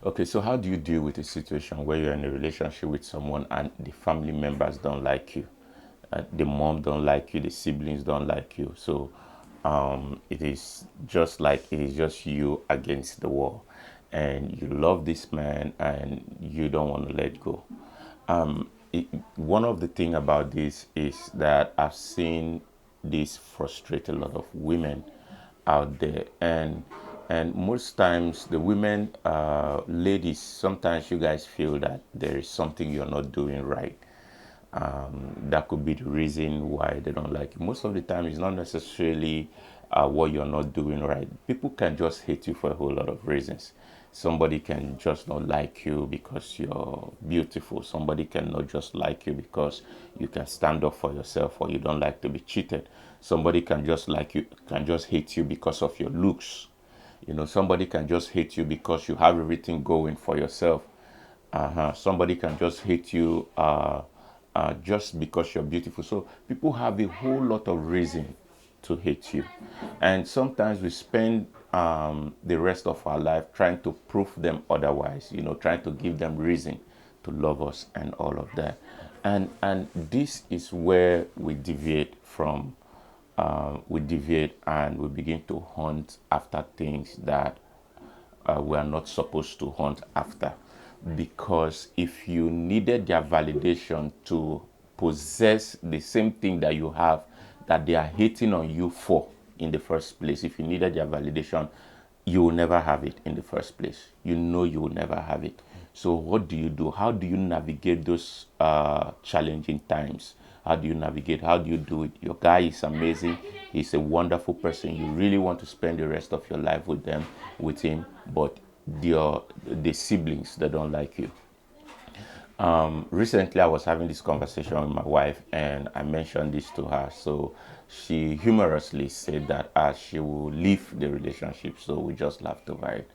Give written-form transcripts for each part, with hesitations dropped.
Okay, so how do you deal with a situation where you're in a relationship with someone and the family members don't like you? The mom don't like you, the siblings don't like you. So it is just like it is just you against the wall. And you love this man and you don't want to let go. One of the thing about this is that I've seen this frustrate a lot of women out there, and most times the women, ladies, sometimes you guys feel that there is something you're not doing right. That could be the reason why they don't like you. Most of the time, it's not necessarily what you're not doing right. People can just hate you for a whole lot of reasons. Somebody can just not like you because you're beautiful. Somebody can not just like you because you can stand up for yourself or you don't like to be cheated. Somebody can just like you, can just hate you because of your looks. You know, somebody can just hate you because you have everything going for yourself. Somebody can just hate you just because you're beautiful. So people have a whole lot of reason to hate you, and sometimes we spend the rest of our life trying to prove them otherwise. You know, trying to give them reason to love us and all of that, and this is where we deviate from. We deviate and we begin to hunt after things that we are not supposed to hunt after. Because if you needed their validation to possess the same thing that you have, that they are hating on you for in the first place, if you needed their validation, you will never have it in the first place. You know you will never have it. So what do you do? How do you navigate those challenging times? How do you navigate? How do you do it? Your guy is amazing. He's a wonderful person. You really want to spend the rest of your life with them, with him, but the siblings that don't like you. Recently, I was having this conversation with my wife, and I mentioned this to her. So she humorously said that she will leave the relationship. So we just laughed over it.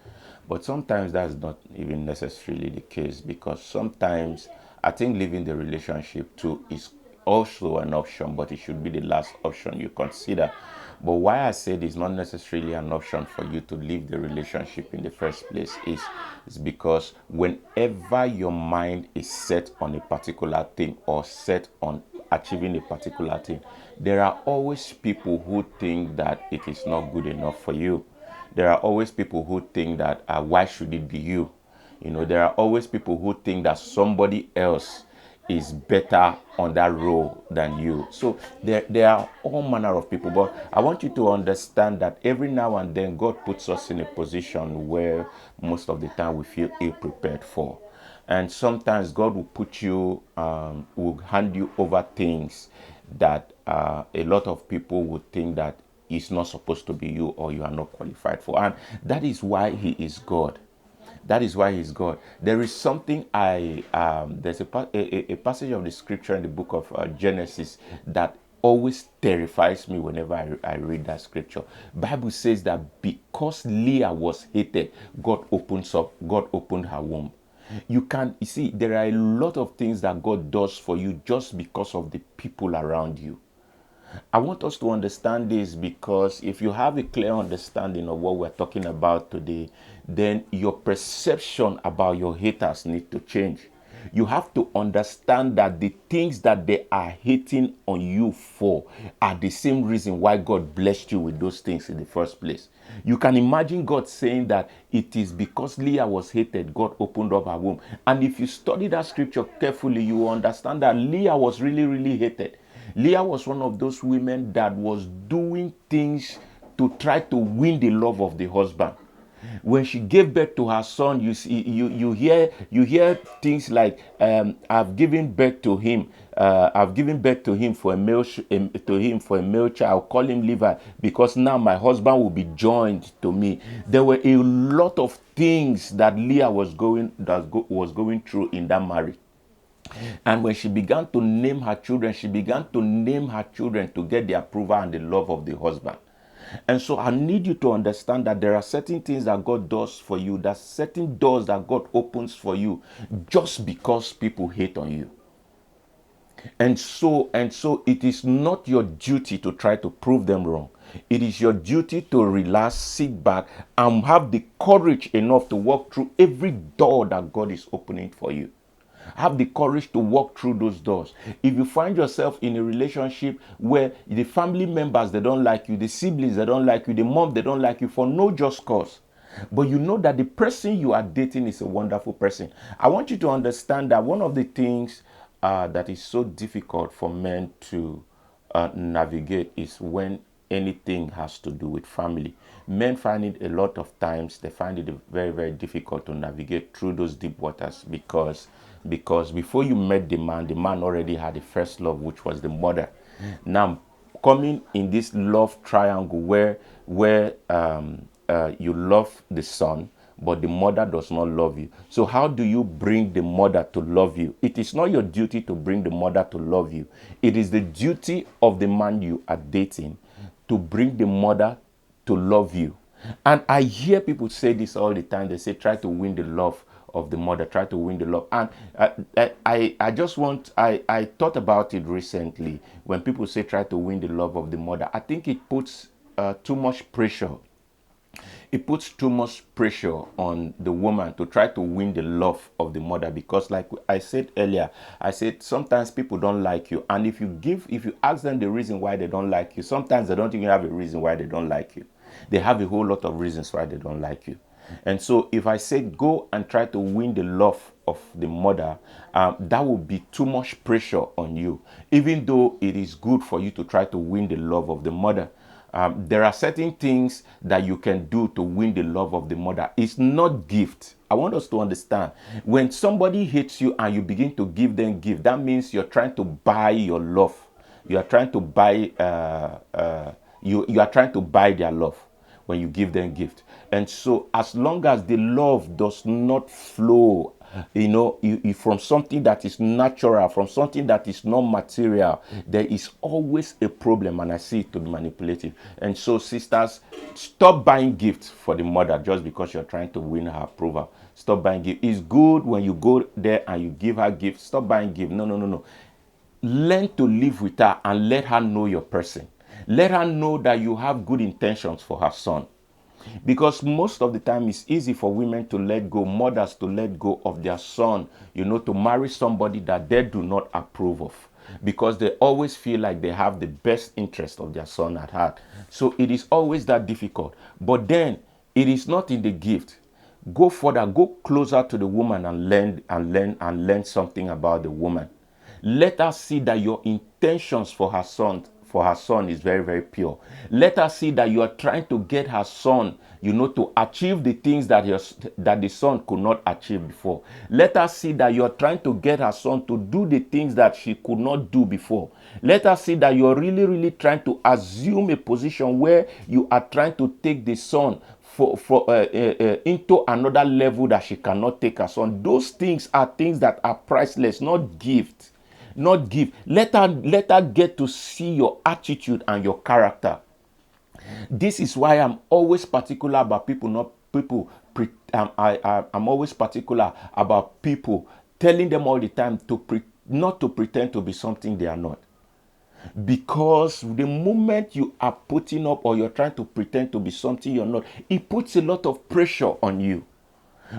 But sometimes that's not even necessarily the case, because sometimes I think leaving the relationship too is also an option, but it should be the last option you consider. But why I said it's not necessarily an option for you to leave the relationship in the first place is because whenever your mind is set on a particular thing or set on achieving a particular thing, there are always people who think that it is not good enough for you. There are always people who think that why should it be you? You know, there are always people who think that somebody else is better on that role than you. So there are all manner of people. But I want you to understand that every now and then God puts us in a position where most of the time we feel ill prepared for. And sometimes God will put you, will hand you over things that a lot of people would think that is not supposed to be you or you are not qualified for. And that is why He is God. That is why He's God. There is something there's a passage of the scripture in the book of Genesis that always terrifies me whenever I read that scripture. Bible says that because Leah was hated, God opened her womb. You see, there are a lot of things that God does for you just because of the people around you. I want us to understand this, because if you have a clear understanding of what we're talking about today, then your perception about your haters need to change. You have to understand that the things that they are hating on you for are the same reason why God blessed you with those things in the first place. You can imagine God saying that it is because Leah was hated, God opened up her womb. And if you study that scripture carefully, you will understand that Leah was really, really hated. Leah was one of those women that was doing things to try to win the love of the husband. When she gave birth to her son, you hear things like, "I've given birth to him. I've given birth to him for a male for a male child. Call him Levi, because now my husband will be joined to me." There were a lot of things that Leah was going through in that marriage. And when she began to name her children, she began to name her children to get the approval and the love of the husband. And so I need you to understand that there are certain things that God does for you, that certain doors that God opens for you just because people hate on you. And so it is not your duty to try to prove them wrong. It is your duty to relax, sit back, and have the courage enough to walk through every door that God is opening for you. Have the courage to walk through those doors. If you find yourself in a relationship where the family members, they don't like you, the siblings, they don't like you, the mom, they don't like you for no just cause, but you know that the person you are dating is a wonderful person, I want you to understand that one of the things that is so difficult for men to navigate is when anything has to do with family. Men find it a lot of times, they find it very, very difficult to navigate through those deep waters because before you met the man already had the first love, which was the mother. Now, coming in this love triangle where you love the son, but the mother does not love you. So how do you bring the mother to love you? It is not your duty to bring the mother to love you. It is the duty of the man you are dating to bring the mother to love you. And I hear people say this all the time. They say, try to win the love of the mother, try to win the love. And I thought about it recently. When people say try to win the love of the mother, I think it puts too much pressure. It puts too much pressure on the woman to try to win the love of the mother, because like I said earlier, I said sometimes people don't like you, and if you ask them the reason why they don't like you, sometimes they don't even have a reason why they don't like you. They have a whole lot of reasons why they don't like you. And so if I say go and try to win the love of the mother, that will be too much pressure on you, even though it is good for you to try to win the love of the mother. There are certain things that you can do to win the love of the mother. It's not gift. I want us to understand, when somebody hates you and you begin to give them gift, that means you're trying to buy your love. You are trying to buy you are trying to buy their love when you give them gift. And so as long as the love does not flow, from something that is natural, from something that is not material, there is always a problem, and I see it to be manipulative. And so sisters, stop buying gifts for the mother just because you're trying to win her approval. Stop buying gifts. It's good when you go there and you give her gifts. Stop buying gifts. No. Learn to live with her and let her know your person. Let her know that you have good intentions for her son. Because most of the time it's easy for women to let go, mothers to let go of their son, to marry somebody that they do not approve of, because they always feel like they have the best interest of their son at heart. So it is always that difficult. But then it is not in the gift. Go further, go closer to the woman and learn something about the woman. Let her see that your intentions for her son is very, very pure. Let her see that you are trying to get her son, to achieve the things that the son could not achieve before. Let her see that you are trying to get her son to do the things that she could not do before. Let her see that you are really, really trying to assume a position where you are trying to take the son into another level that she cannot take her son. Those things are things that are priceless, not gift. Not give. Let her get to see your attitude and your character. This is why I'm always particular about people, not people. I'm always particular about people, telling them all the time not to pretend to be something they are not. Because the moment you are putting up or you're trying to pretend to be something you're not, it puts a lot of pressure on you.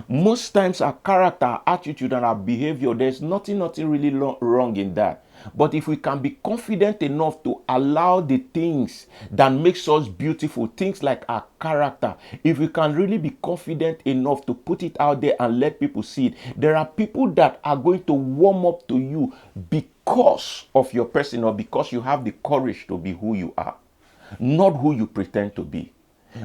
Most times our character, our attitude, and our behavior, there's nothing really wrong in that. But if we can be confident enough to allow the things that makes us beautiful, things like our character, if we can really be confident enough to put it out there and let people see it, there are people that are going to warm up to you because of your person, or because you have the courage to be who you are, not who you pretend to be.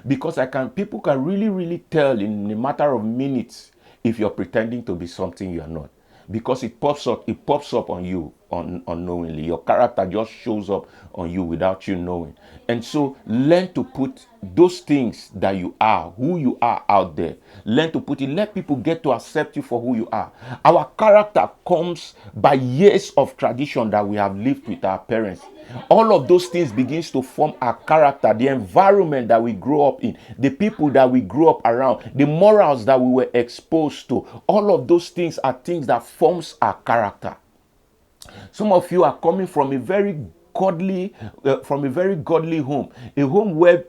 Because people can really, really tell in a matter of minutes if you're pretending to be something you're not. Because it pops up on you unknowingly. Your character just shows up on you without you knowing. And so learn to put those things that you are, who you are, out there. Learn to put it. Let people get to accept you for who you are. Our character comes by years of tradition that we have lived with our parents. All of those things begins to form our character, the environment that we grow up in, the people that we grew up around, the morals that we were exposed to. All of those things are things that forms our character. Some of you are coming from a very godly, from a very godly home, a home where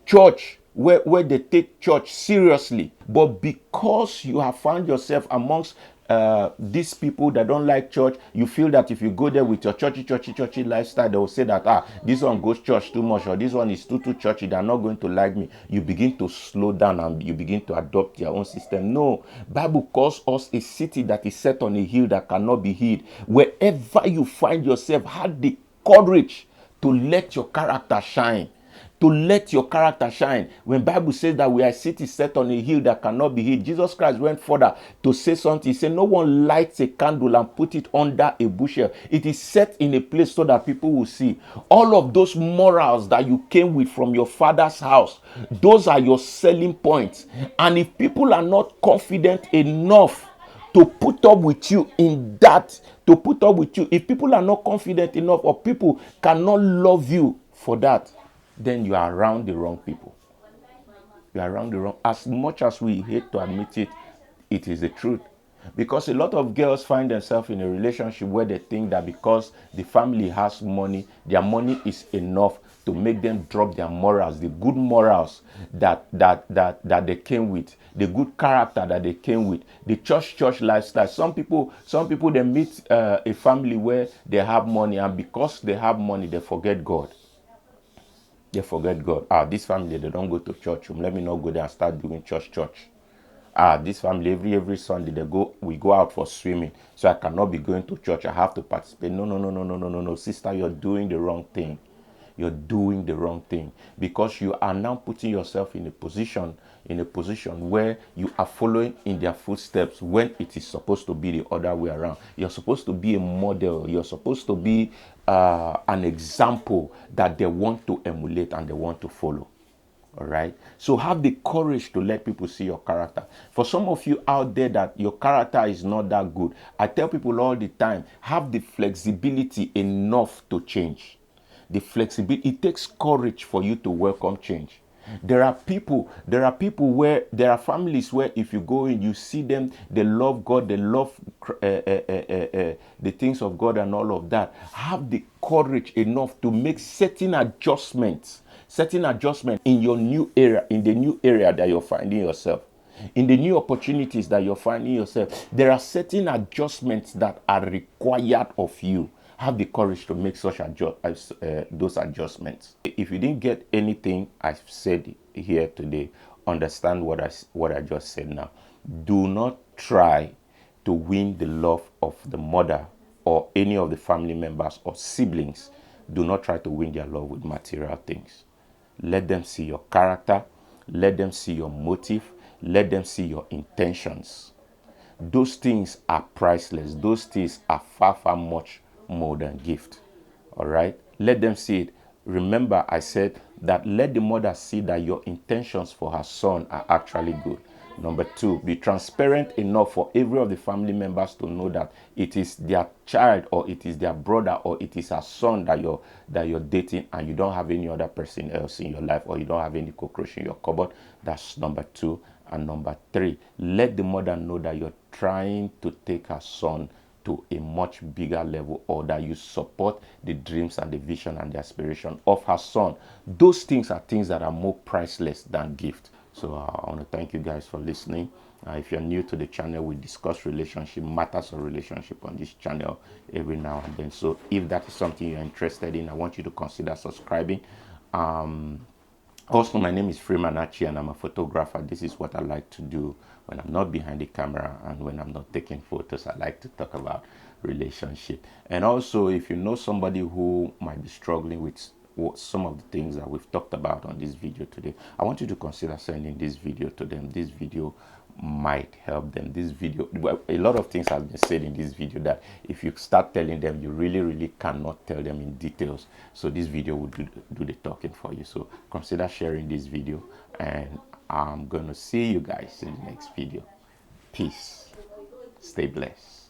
church, where they take church seriously. But because you have found yourself amongst these people that don't like church, you feel that if you go there with your churchy lifestyle, they will say that, this one goes church too much, or this one is too churchy, they're not going to like me. You begin to slow down and you begin to adopt your own system. No, Bible calls us a city that is set on a hill that cannot be hid. Wherever you find yourself, have the courage to let your character shine. To let your character shine. When Bible says that we are a city set on a hill that cannot be hid, Jesus Christ went further to say something. He said, no one lights a candle and put it under a bushel. It is set in a place so that people will see. All of those morals that you came with from your father's house, those are your selling points. And if people are not confident enough to put up with you in that, if people are not confident enough, or people cannot love you for that, then you are around the wrong people. You are around the wrong. As much as we hate to admit it, it is the truth. Because a lot of girls find themselves in a relationship where they think that because the family has money, their money is enough to make them drop their morals, the good morals that they came with, the good character that they came with, the church lifestyle. Some people they meet a family where they have money, and because they have money, they forget God. They forget God. This family, they don't go to church. Let me not go there and start doing church. This family, every Sunday we go out for swimming. So I cannot be going to church. I have to participate. No, sister, you're doing the wrong thing. You're doing the wrong thing, because you are now putting yourself in a position where you are following in their footsteps when it is supposed to be the other way around. You're supposed to be a model. You're supposed to be an example that they want to emulate and they want to follow. All right. So have the courage to let people see your character. For some of you out there that your character is not that good, I tell people all the time, have the flexibility enough to change. The flexibility, it takes courage for you to welcome change. There are families where if you go in, you see them, they love God, they love the things of God and all of that. Have the courage enough to make certain adjustments in your new area, in the new area that you're finding yourself. In the new opportunities that you're finding yourself, there are certain adjustments that are required of you. Have the courage to make those adjustments. If you didn't get anything I've said here today, understand what I just said now. Do not try to win the love of the mother or any of the family members or siblings. Do not try to win their love with material things. Let them see your character. Let them see your motive. Let them see your intentions. Those things are priceless. Those things are far much more than gift. All right? Let them see it. Remember, I said that let the mother see that your intentions for her son are actually good. Number 2, be transparent enough for every of the family members to know that it is their child, or it is their brother, or it is her son that you're dating, and you don't have any other person else in your life, or you don't have any cockroach in your cupboard. That's number 2. And number 3, let the mother know that you're trying to take her son to a much bigger level, or that you support the dreams and the vision and the aspiration of her son. Those things are things that are more priceless than gift. So I want to thank you guys for listening. If you're new to the channel, we discuss matters of relationship on this channel every now and then. So if that is something you're interested in, I want you to consider subscribing. Also, my name is Freeman Achi, and I'm a photographer. This is what I like to do when I'm not behind the camera and when I'm not taking photos. I like to talk about relationship. And also, if you know somebody who might be struggling with some of the things that we've talked about on this video today, I want you to consider sending this video to them. This video might help them. This video, a lot of things have been said in this video that if you start telling them, you really cannot tell them in details. So this video will do the talking for you. So consider sharing this video, and I'm gonna see you guys in the next video. Peace. Stay blessed.